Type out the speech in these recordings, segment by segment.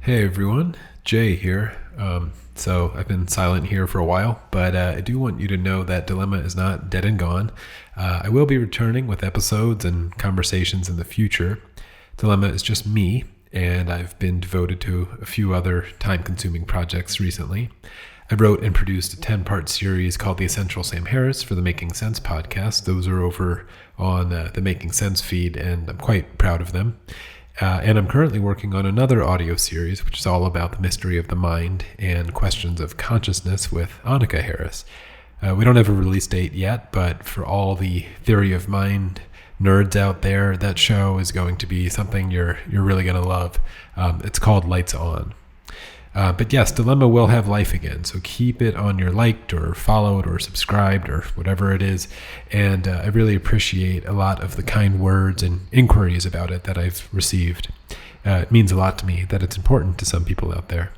Hey everyone, Jay here. So I've been silent here for a while, but I do want you to know that Dilemma is not dead and gone. I will be returning with episodes and conversations in the future. Dilemma is just me, and I've been devoted to a few other time-consuming projects recently. I wrote and produced a 10-part series called The Essential Sam Harris for the Making Sense podcast. Those are over on the Making Sense feed, and I'm quite proud of them. And I'm currently working on another audio series, which is all about the mystery of the mind and questions of consciousness with Annika Harris. We don't have a release date yet, but for all the theory of mind nerds out there, that show is going to be something you're really going to love. It's called Lights On. But yes, Dilemma will have life again, so keep it on your liked or followed or subscribed or whatever it is. And I really appreciate a lot of the kind words and inquiries about it that I've received. It means a lot to me that it's important to some people out there.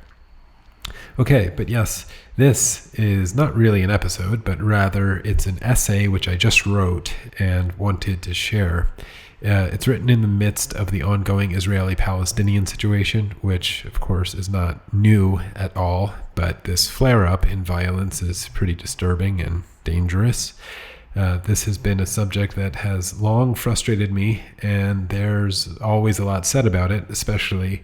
Okay, but yes, this is not really an episode, but rather it's an essay which I just wrote and wanted to share. It's written in the midst of the ongoing Israeli Palestinian situation, which of course is not new at all, but this flare-up in violence is pretty disturbing and dangerous. This has been a subject that has long frustrated me, and there's always a lot said about it, especially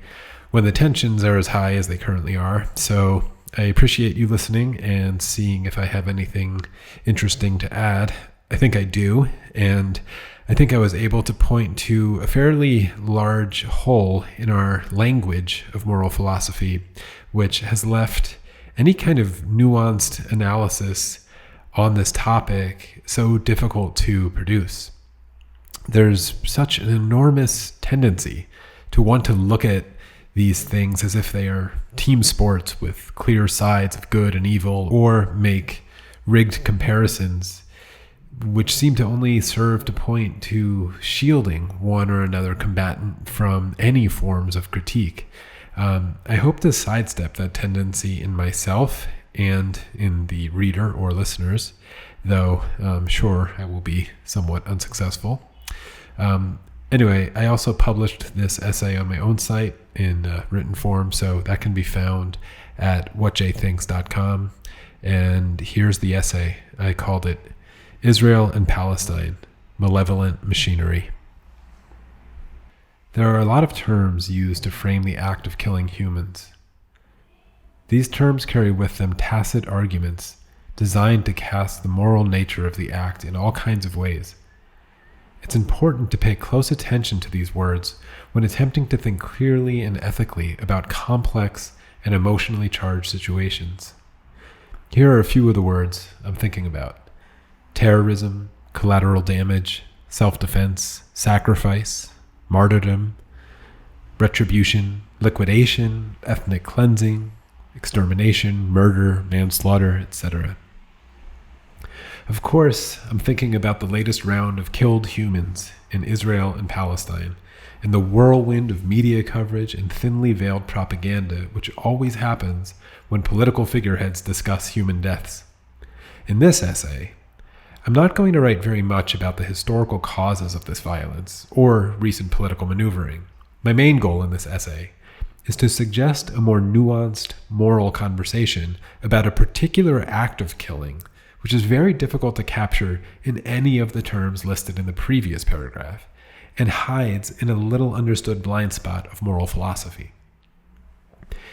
when the tensions are as high as they currently are. So I appreciate you listening and seeing if I have anything interesting to add. I think I do, and I think I was able to point to a fairly large hole in our language of moral philosophy, which has left any kind of nuanced analysis on this topic so difficult to produce. There's such an enormous tendency to want to look at these things as if they are team sports with clear sides of good and evil, or make rigged comparisons which seem to only serve to point to shielding one or another combatant from any forms of critique. I hope to sidestep that tendency in myself and in the reader or listeners, though I'm sure I will be somewhat unsuccessful. Anyway, I also published this essay on my own site in written form, so that can be found at whatjthinks.com. And here's the essay. I called it Israel and Palestine, Malevolent Machinery. There are a lot of terms used to frame the act of killing humans. These terms carry with them tacit arguments designed to cast the moral nature of the act in all kinds of ways. It's important to pay close attention to these words when attempting to think clearly and ethically about complex and emotionally charged situations. Here are a few of the words I'm thinking about: terrorism, collateral damage, self-defense, sacrifice, martyrdom, retribution, liquidation, ethnic cleansing, extermination, murder, manslaughter, etc. Of course, I'm thinking about the latest round of killed humans in Israel and Palestine, and the whirlwind of media coverage and thinly veiled propaganda which always happens when political figureheads discuss human deaths. In this essay, I'm not going to write very much about the historical causes of this violence or recent political maneuvering. My main goal in this essay is to suggest a more nuanced moral conversation about a particular act of killing, which is very difficult to capture in any of the terms listed in the previous paragraph, and hides in a little understood blind spot of moral philosophy.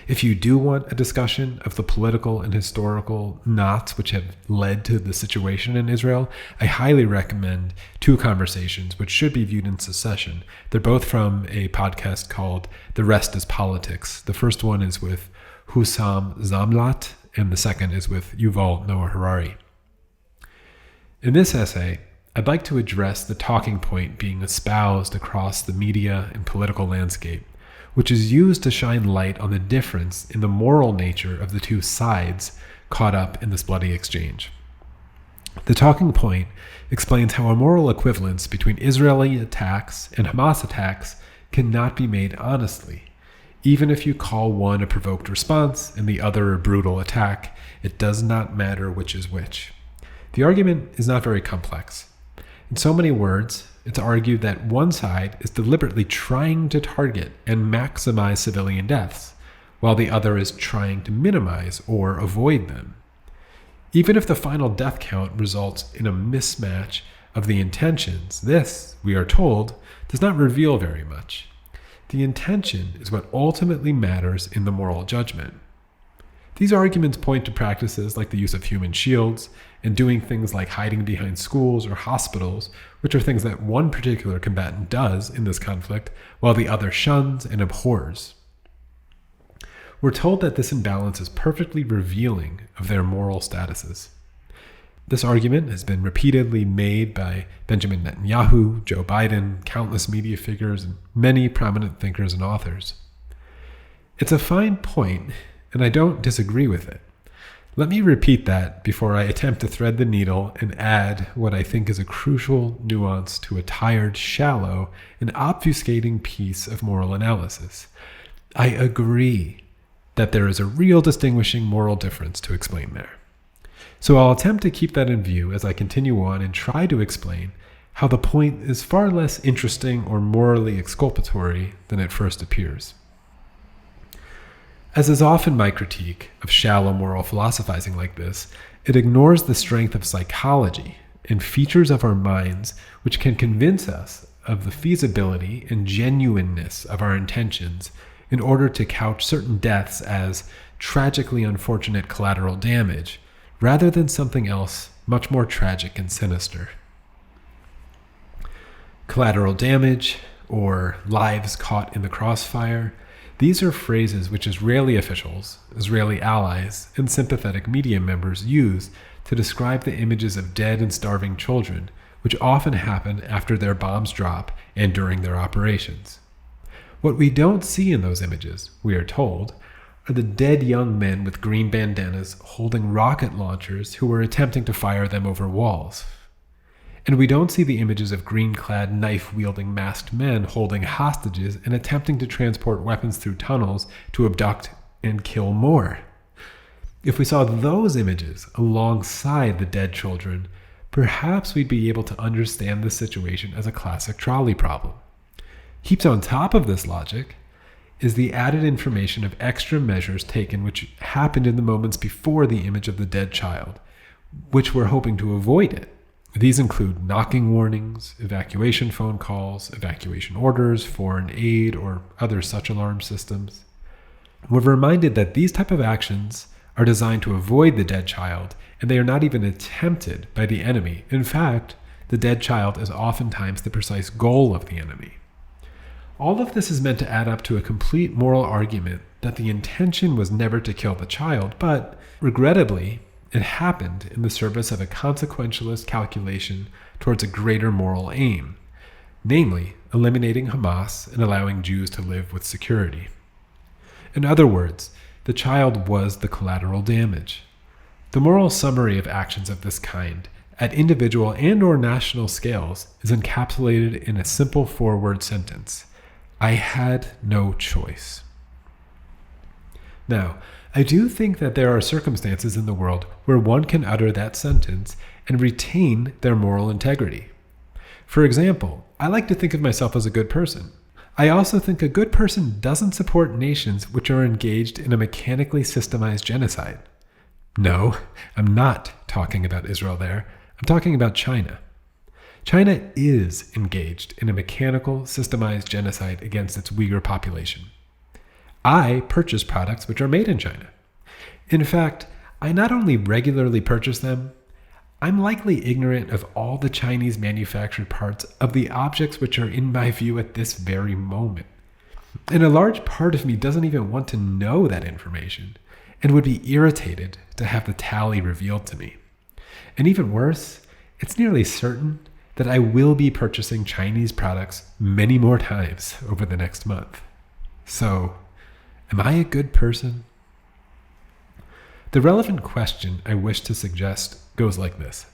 If you do want a discussion of the political and historical knots which have led to the situation in Israel, I highly recommend two conversations which should be viewed in succession. They're both from a podcast called The Rest is Politics. The first one is with Husam Zomlot, and the second is with Yuval Noah Harari. In this essay, I'd like to address the talking point being espoused across the media and political landscape, which is used to shine light on the difference in the moral nature of the two sides caught up in this bloody exchange. The talking point explains how a moral equivalence between Israeli attacks and Hamas attacks cannot be made honestly. Even if you call one a provoked response and the other a brutal attack, it does not matter which is which. The argument is not very complex. In so many words, it's argued that one side is deliberately trying to target and maximize civilian deaths, while the other is trying to minimize or avoid them. Even if the final death count results in a mismatch of the intentions, this, we are told, does not reveal very much. The intention is what ultimately matters in the moral judgment. These arguments point to practices like the use of human shields and doing things like hiding behind schools or hospitals, which are things that one particular combatant does in this conflict, while the other shuns and abhors. We're told that this imbalance is perfectly revealing of their moral statuses. This argument has been repeatedly made by Benjamin Netanyahu, Joe Biden, countless media figures, and many prominent thinkers and authors. It's a fine point, and I don't disagree with it. Let me repeat that before I attempt to thread the needle and add what I think is a crucial nuance to a tired, shallow, and obfuscating piece of moral analysis. I agree that there is a real distinguishing moral difference to explain there. So I'll attempt to keep that in view as I continue on and try to explain how the point is far less interesting or morally exculpatory than it first appears. As is often my critique of shallow moral philosophizing like this, it ignores the strength of psychology and features of our minds which can convince us of the feasibility and genuineness of our intentions in order to couch certain deaths as tragically unfortunate collateral damage, rather than something else much more tragic and sinister. Collateral damage, or lives caught in the crossfire, these are phrases which Israeli officials, Israeli allies, and sympathetic media members use to describe the images of dead and starving children, which often happen after their bombs drop and during their operations. What we don't see in those images, we are told, are the dead young men with green bandanas holding rocket launchers who were attempting to fire them over walls. And we don't see the images of green-clad, knife-wielding masked men holding hostages and attempting to transport weapons through tunnels to abduct and kill more. If we saw those images alongside the dead children, perhaps we'd be able to understand the situation as a classic trolley problem. Heaped on top of this logic is the added information of extra measures taken which happened in the moments before the image of the dead child, which we're hoping to avoid it. These include knocking warnings, evacuation phone calls, evacuation orders, foreign aid, or other such alarm systems. We're reminded that these type of actions are designed to avoid the dead child, and they are not even attempted by the enemy. In fact, the dead child is oftentimes the precise goal of the enemy. All of this is meant to add up to a complete moral argument that the intention was never to kill the child, but, regrettably, it happened in the service of a consequentialist calculation towards a greater moral aim, namely, eliminating Hamas and allowing Jews to live with security. In other words, the child was the collateral damage. The moral summary of actions of this kind, at individual and/or national scales, is encapsulated in a simple four-word sentence: I had no choice. Now, I do think that there are circumstances in the world where one can utter that sentence and retain their moral integrity. For example, I like to think of myself as a good person. I also think a good person doesn't support nations which are engaged in a mechanically systemized genocide. No, I'm not talking about Israel there. I'm talking about China. China is engaged in a mechanical, systemized genocide against its Uyghur population. I purchase products which are made in China. In fact, I not only regularly purchase them, I'm likely ignorant of all the Chinese manufactured parts of the objects which are in my view at this very moment. And a large part of me doesn't even want to know that information and would be irritated to have the tally revealed to me. And even worse, it's nearly certain that I will be purchasing Chinese products many more times over the next month. So, am I a good person? The relevant question I wish to suggest goes like this.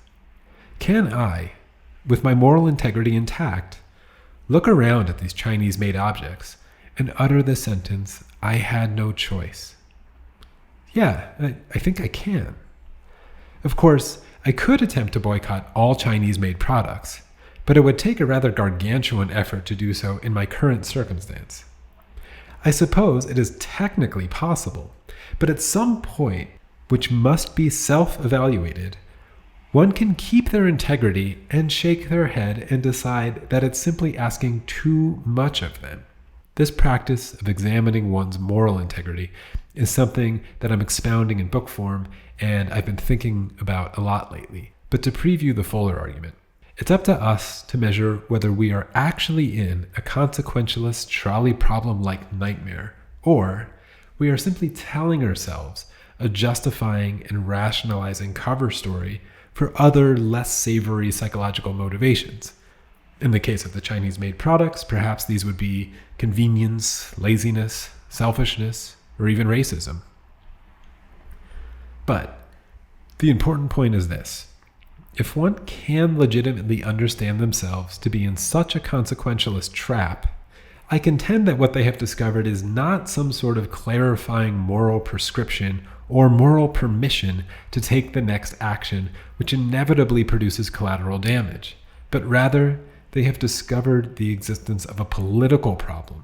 Can I, with my moral integrity intact, look around at these Chinese-made objects and utter the sentence, I had no choice? Yeah, I think I can. Of course, I could attempt to boycott all Chinese-made products, but it would take a rather gargantuan effort to do so in my current circumstance. I suppose it is technically possible, but at some point, which must be self-evaluated, one can keep their integrity and shake their head and decide that it's simply asking too much of them. This practice of examining one's moral integrity is something that I'm expounding in book form and I've been thinking about a lot lately. But to preview the fuller argument, it's up to us to measure whether we are actually in a consequentialist trolley problem-like nightmare, or we are simply telling ourselves a justifying and rationalizing cover story for other less savory psychological motivations. In the case of the Chinese-made products, perhaps these would be convenience, laziness, selfishness, or even racism. But the important point is this. If one can legitimately understand themselves to be in such a consequentialist trap, I contend that what they have discovered is not some sort of clarifying moral prescription or moral permission to take the next action which inevitably produces collateral damage, but rather they have discovered the existence of a political problem,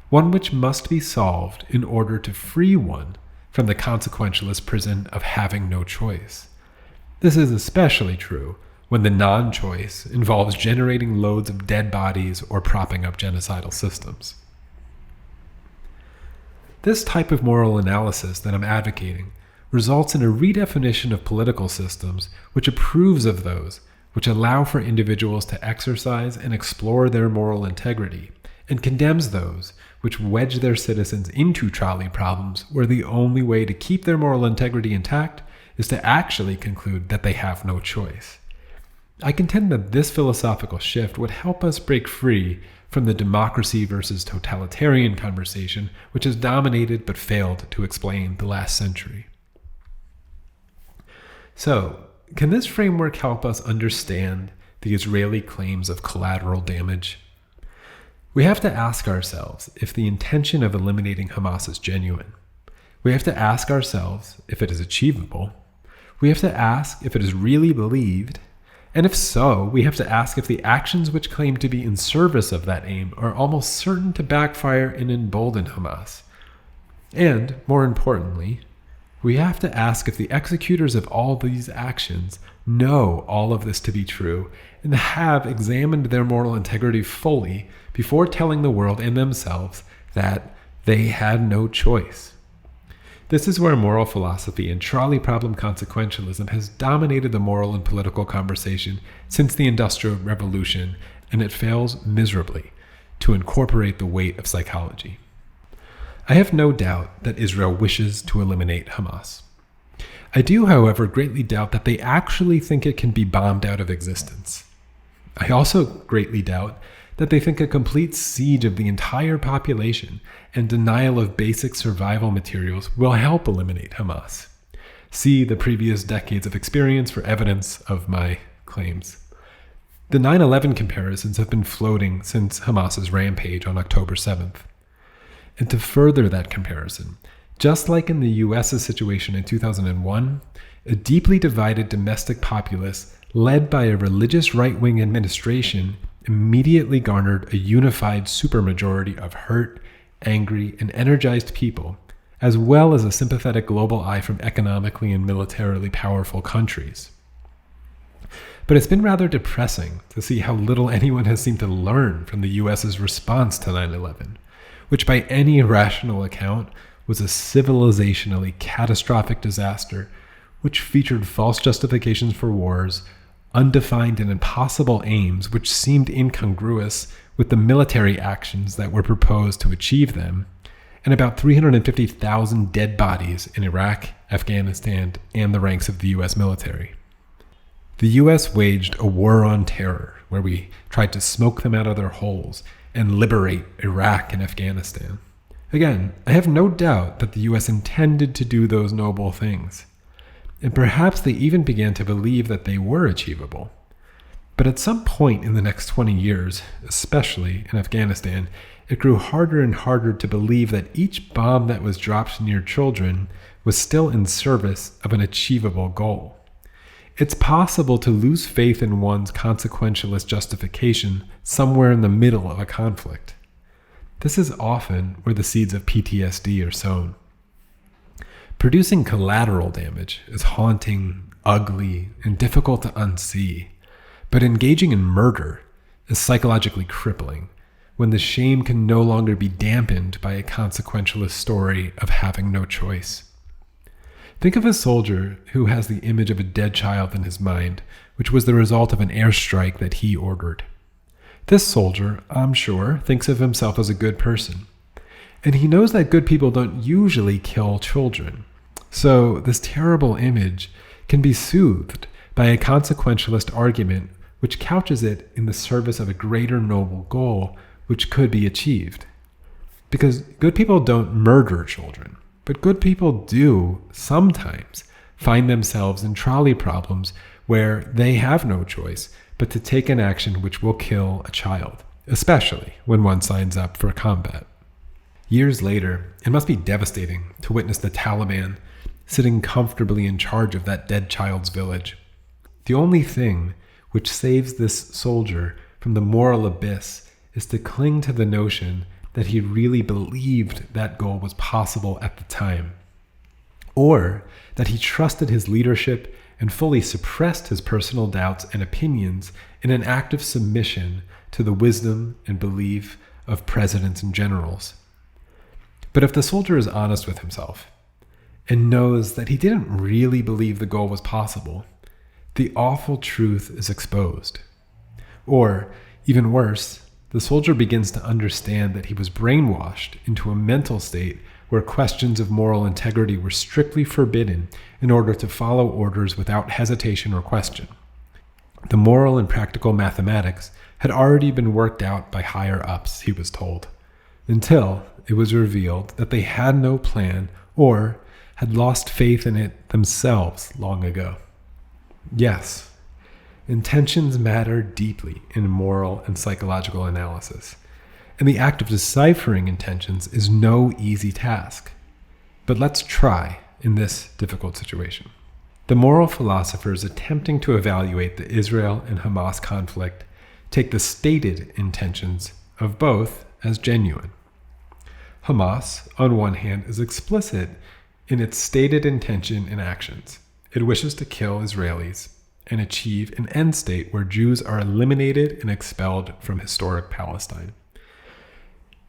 one which must be solved in order to free one from the consequentialist prison of having no choice. This is especially true when the non-choice involves generating loads of dead bodies or propping up genocidal systems. This type of moral analysis that I'm advocating results in a redefinition of political systems which approves of those which allow for individuals to exercise and explore their moral integrity, and condemns those which wedge their citizens into trolley problems where the only way to keep their moral integrity intact is to actually conclude that they have no choice. I contend that this philosophical shift would help us break free from the democracy versus totalitarian conversation which has dominated but failed to explain the last century. So, can this framework help us understand the Israeli claims of collateral damage? We have to ask ourselves if the intention of eliminating Hamas is genuine. We have to ask ourselves if it is achievable. We have to ask if it is really believed. And if so, we have to ask if the actions which claim to be in service of that aim are almost certain to backfire and embolden Hamas. And, more importantly, we have to ask if the executors of all these actions know all of this to be true and have examined their moral integrity fully before telling the world and themselves that they had no choice. This is where moral philosophy and trolley problem consequentialism has dominated the moral and political conversation since the Industrial Revolution, and it fails miserably to incorporate the weight of psychology. I have no doubt that Israel wishes to eliminate Hamas. I do, however, greatly doubt that they actually think it can be bombed out of existence. I also greatly doubt that they think a complete siege of the entire population and denial of basic survival materials will help eliminate Hamas. See the previous decades of experience for evidence of my claims. The 9/11 comparisons have been floating since Hamas's rampage on October 7th. And to further that comparison, just like in the US's situation in 2001, a deeply divided domestic populace led by a religious right-wing administration immediately garnered a unified supermajority of hurt, angry, and energized people, as well as a sympathetic global eye from economically and militarily powerful countries. But it's been rather depressing to see how little anyone has seemed to learn from the US's response to 9/11, which by any rational account was a civilizationally catastrophic disaster which featured false justifications for wars, undefined and impossible aims which seemed incongruous with the military actions that were proposed to achieve them, and about 350,000 dead bodies in Iraq, Afghanistan, and the ranks of the US military. The US waged a war on terror where we tried to smoke them out of their holes and liberate Iraq and Afghanistan. Again, I have no doubt that the US intended to do those noble things. And perhaps they even began to believe that they were achievable. But at some point in the next 20 years, especially in Afghanistan, it grew harder and harder to believe that each bomb that was dropped near children was still in service of an achievable goal. It's possible to lose faith in one's consequentialist justification somewhere in the middle of a conflict. This is often where the seeds of PTSD are sown. Producing collateral damage is haunting, ugly, and difficult to unsee, but engaging in murder is psychologically crippling when the shame can no longer be dampened by a consequentialist story of having no choice. Think of a soldier who has the image of a dead child in his mind, which was the result of an airstrike that he ordered. This soldier, I'm sure, thinks of himself as a good person, and he knows that good people don't usually kill children. So this terrible image can be soothed by a consequentialist argument which couches it in the service of a greater noble goal which could be achieved. Because good people don't murder children, but good people do sometimes find themselves in trolley problems where they have no choice but to take an action which will kill a child, especially when one signs up for combat. Years later, it must be devastating to witness the Taliban sitting comfortably in charge of that dead child's village. The only thing which saves this soldier from the moral abyss is to cling to the notion that he really believed that goal was possible at the time, or that he trusted his leadership and fully suppressed his personal doubts and opinions in an act of submission to the wisdom and belief of presidents and generals. But if the soldier is honest with himself and knows that he didn't really believe the goal was possible, the awful truth is exposed. Or, even worse, the soldier begins to understand that he was brainwashed into a mental state where questions of moral integrity were strictly forbidden in order to follow orders without hesitation or question. The moral and practical mathematics had already been worked out by higher ups, he was told, until it was revealed that they had no plan or had lost faith in it themselves long ago. Yes, intentions matter deeply in moral and psychological analysis, and the act of deciphering intentions is no easy task. But let's try in this difficult situation. The moral philosophers attempting to evaluate the Israel and Hamas conflict take the stated intentions of both as genuine. Hamas, on one hand, is explicit in its stated intention and actions. It wishes to kill Israelis and achieve an end state where Jews are eliminated and expelled from historic Palestine.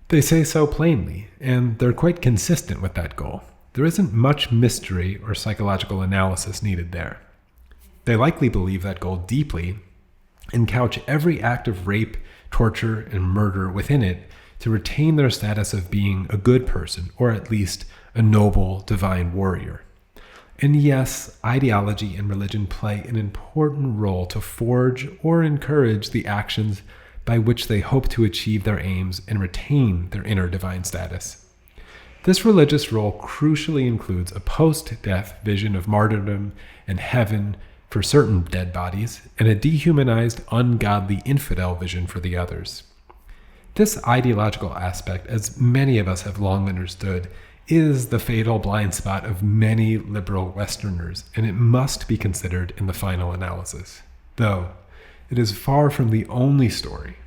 They say so plainly, and they're quite consistent with that goal. There isn't much mystery or psychological analysis needed there. They likely believe that goal deeply and couch every act of rape, torture, and murder within it to retain their status of being a good person, or at least a noble, divine warrior. And yes, ideology and religion play an important role to forge or encourage the actions by which they hope to achieve their aims and retain their inner divine status. This religious role crucially includes a post-death vision of martyrdom and heaven for certain dead bodies, and a dehumanized, ungodly infidel vision for the others. This ideological aspect, as many of us have long understood, is the fatal blind spot of many liberal Westerners, and it must be considered in the final analysis. Though, it is far from the only story,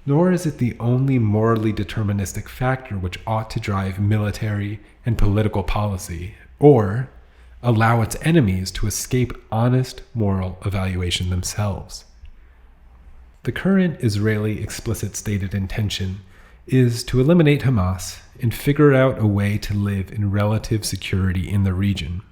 nor is it the only morally deterministic factor which ought to drive military and political policy, or allow its enemies to escape honest moral evaluation themselves. The current Israeli explicit stated intention is to eliminate Hamas and figure out a way to live in relative security in the region.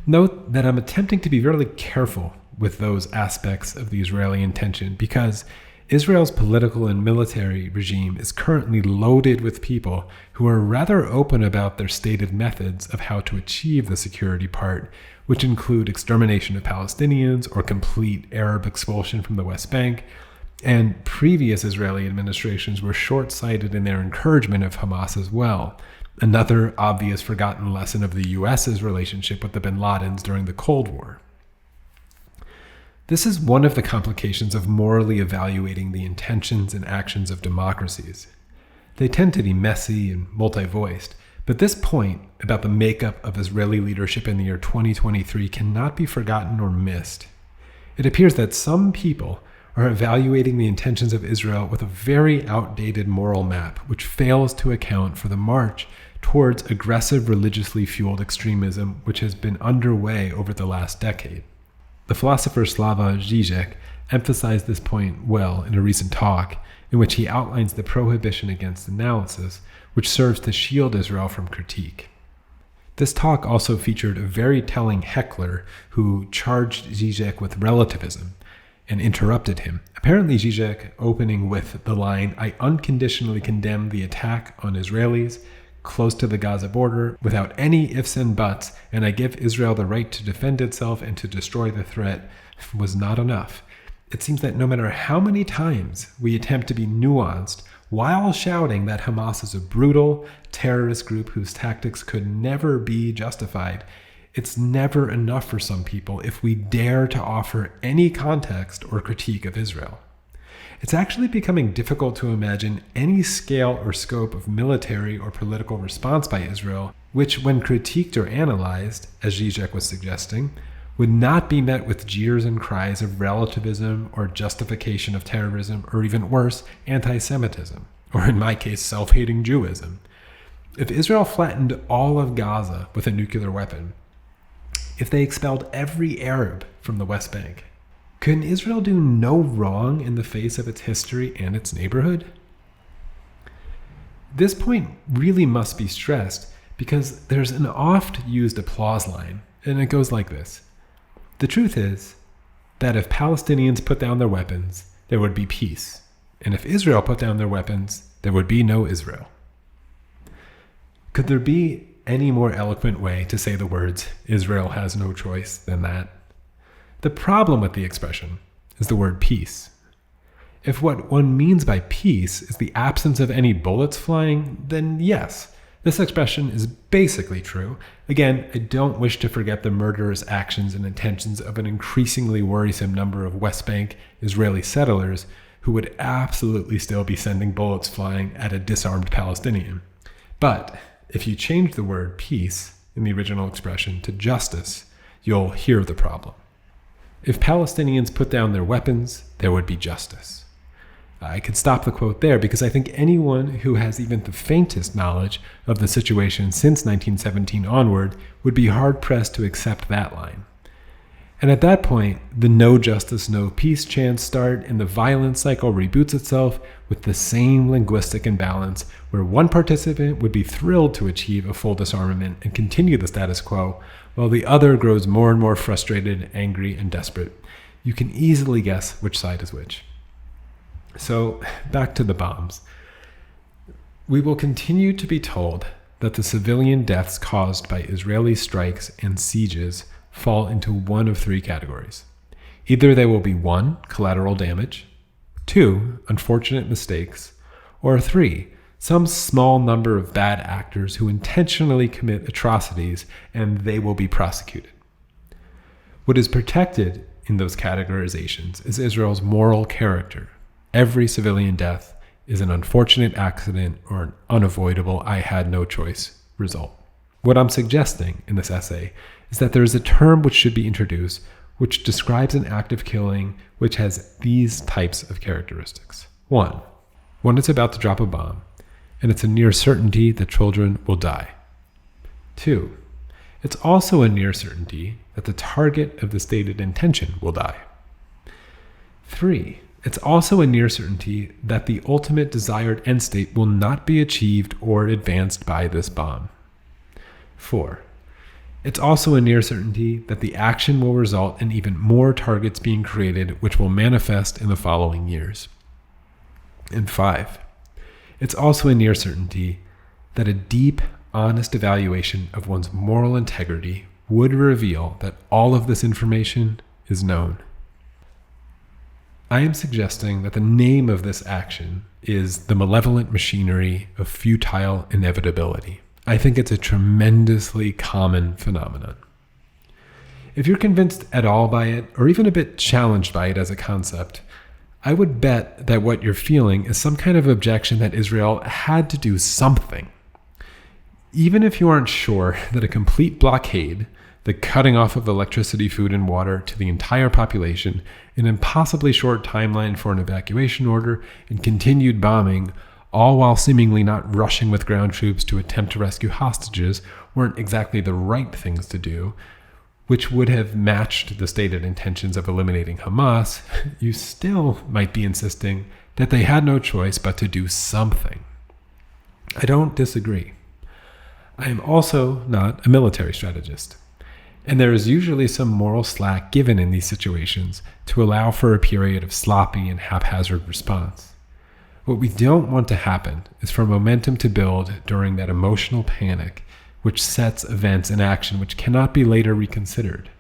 Note that I'm attempting to be really careful with those aspects of the Israeli intention because Israel's political and military regime is currently loaded with people who are rather open about their stated methods of how to achieve the security part, which include extermination of Palestinians or complete Arab expulsion from the West Bank. And previous Israeli administrations were short-sighted in their encouragement of Hamas as well, another obvious forgotten lesson of the US's relationship with the bin Ladens during the Cold War. This is one of the complications of morally evaluating the intentions and actions of democracies. They tend to be messy and multi-voiced, but this point about the makeup of Israeli leadership in the year 2023 cannot be forgotten or missed. It appears that some people are evaluating the intentions of Israel with a very outdated moral map, which fails to account for the march towards aggressive religiously fueled extremism which has been underway over the last decade. The philosopher Slavoj Zizek emphasized this point well in a recent talk in which he outlines the prohibition against analysis, which serves to shield Israel from critique. This talk also featured a very telling heckler who charged Zizek with relativism and interrupted him. Apparently Zizek opening with the line, "I unconditionally condemn the attack on Israelis close to the Gaza border without any ifs and buts, and I give Israel the right to defend itself and to destroy the threat," was not enough. It seems that no matter how many times we attempt to be nuanced while shouting that Hamas is a brutal terrorist group whose tactics could never be justified, it's never enough for some people if we dare to offer any context or critique of Israel. It's actually becoming difficult to imagine any scale or scope of military or political response by Israel, which, when critiqued or analyzed, as Zizek was suggesting, would not be met with jeers and cries of relativism or justification of terrorism, or even worse, anti-Semitism, or in my case, self-hating Jewism. If Israel flattened all of Gaza with a nuclear weapon, if they expelled every Arab from the West Bank, can Israel do no wrong in the face of its history and its neighborhood? This point really must be stressed because there's an oft-used applause line, and it goes like this. The truth is that if Palestinians put down their weapons, there would be peace. And if Israel put down their weapons, there would be no Israel. Could there be any more eloquent way to say the words, Israel has no choice, than that? The problem with the expression is the word peace. If what one means by peace is the absence of any bullets flying, then yes, this expression is basically true. Again, I don't wish to forget the murderous actions and intentions of an increasingly worrisome number of West Bank Israeli settlers who would absolutely still be sending bullets flying at a disarmed Palestinian. But if you change the word peace in the original expression to justice, you'll hear the problem. If Palestinians put down their weapons, there would be justice. I could stop the quote there because I think anyone who has even the faintest knowledge of the situation since 1917 onward would be hard-pressed to accept that line. And at that point, the no justice, no peace chants start, and the violence cycle reboots itself with the same linguistic imbalance where one participant would be thrilled to achieve a full disarmament and continue the status quo, while the other grows more and more frustrated, angry, and desperate. You can easily guess which side is which. So, back to the bombs. We will continue to be told that the civilian deaths caused by Israeli strikes and sieges fall into one of three categories. Either they will be 1, collateral damage, 2, unfortunate mistakes, or 3, some small number of bad actors who intentionally commit atrocities and they will be prosecuted. What is protected in those categorizations is Israel's moral character. Every civilian death is an unfortunate accident or an unavoidable I had no choice result. What I'm suggesting in this essay is that there is a term which should be introduced which describes an act of killing which has these types of characteristics. 1, when it's about to drop a bomb, and it's a near certainty that children will die. 2, it's also a near certainty that the target of the stated intention will die. 3, it's also a near certainty that the ultimate desired end state will not be achieved or advanced by this bomb. 4, it's also a near certainty that the action will result in even more targets being created, which will manifest in the following years. And 5, it's also a near certainty that a deep, honest evaluation of one's moral integrity would reveal that all of this information is known. I am suggesting that the name of this action is the malevolent machinery of futile inevitability. I think it's a tremendously common phenomenon. If you're convinced at all by it, or even a bit challenged by it as a concept, I would bet that what you're feeling is some kind of objection that Israel had to do something. Even if you aren't sure that a complete blockade, the cutting off of electricity, food, and water to the entire population, an impossibly short timeline for an evacuation order, and continued bombing, all while seemingly not rushing with ground troops to attempt to rescue hostages, weren't exactly the right things to do, which would have matched the stated intentions of eliminating Hamas, you still might be insisting that they had no choice but to do something. I don't disagree. I am also not a military strategist, and there is usually some moral slack given in these situations to allow for a period of sloppy and haphazard response. What we don't want to happen is for momentum to build during that emotional panic which sets events in action which cannot be later reconsidered.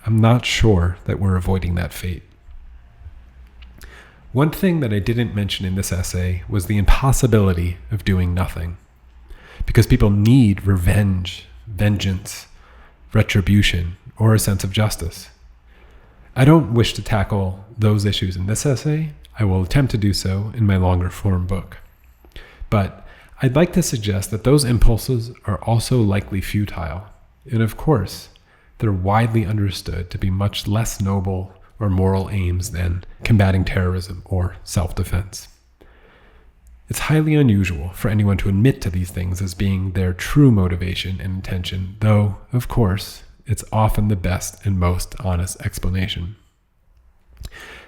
I'm not sure that we're avoiding that fate. One thing that I didn't mention in this essay was the impossibility of doing nothing. Because people need revenge, vengeance, retribution, or a sense of justice. I don't wish to tackle those issues in this essay. I will attempt to do so in my longer form book. But I'd like to suggest that those impulses are also likely futile. And of course, they're widely understood to be much less noble or moral aims than combating terrorism or self-defense. It's highly unusual for anyone to admit to these things as being their true motivation and intention, though, of course, it's often the best and most honest explanation.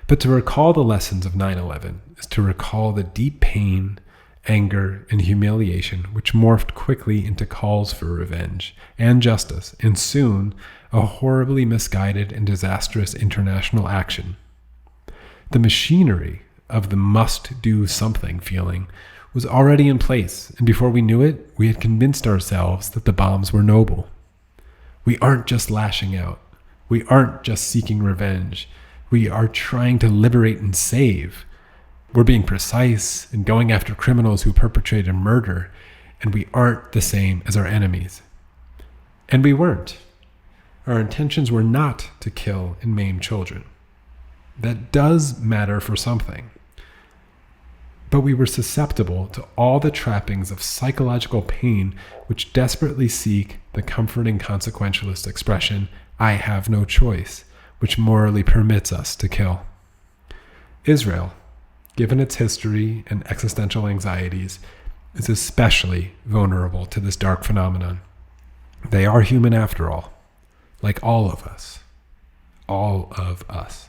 But to recall the lessons of 9/11 is to recall the deep pain, anger, and humiliation which morphed quickly into calls for revenge and justice, and soon a horribly misguided and disastrous international action. The machinery of the must-do something feeling was already in place, and before we knew it, we had convinced ourselves that the bombs were noble. We aren't just lashing out. We aren't just seeking revenge. We are trying to liberate and save. We're being precise and going after criminals who perpetrated murder, and we aren't the same as our enemies. And we weren't. Our intentions were not to kill and maim children. That does matter for something. But we were susceptible to all the trappings of psychological pain which desperately seek the comforting consequentialist expression, "I have no choice," which morally permits us to kill. Israel, given its history and existential anxieties, is especially vulnerable to this dark phenomenon. They are human after all, like all of us. All of us.